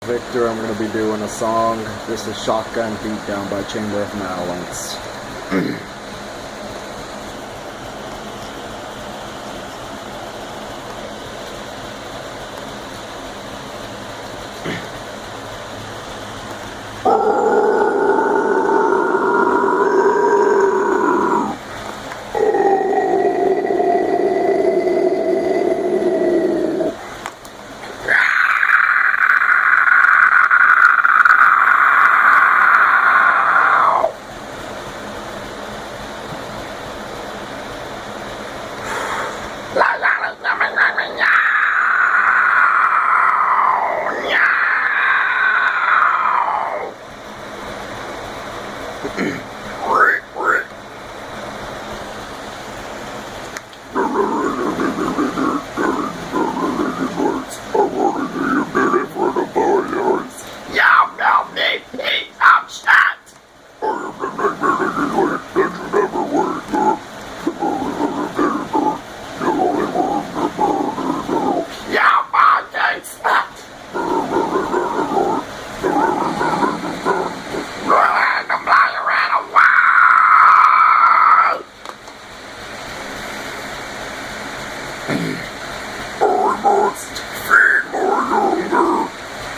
Victor, I'm going to be doing a song. This is Shotgun Beatdown by Chamber of Malice.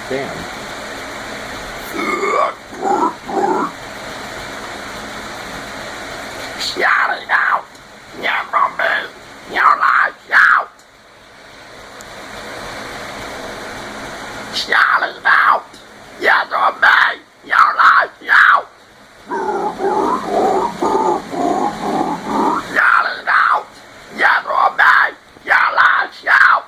Damn. Shout it out! You're from me! You're like shout! Shout it out! You're from me! You're like shout! Shout it out! You're from me! You're like shout!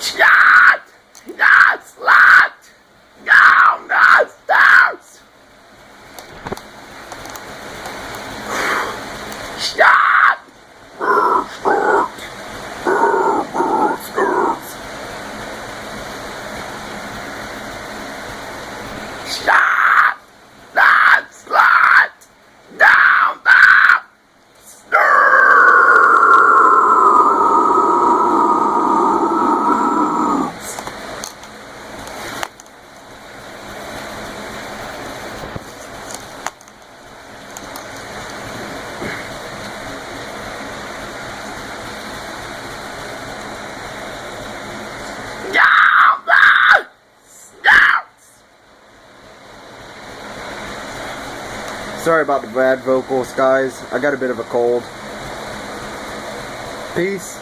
Stop! Stop! That slut! Down the stairs! Down the stairs! Sorry about the bad vocals, guys. I got a bit of a cold. Peace.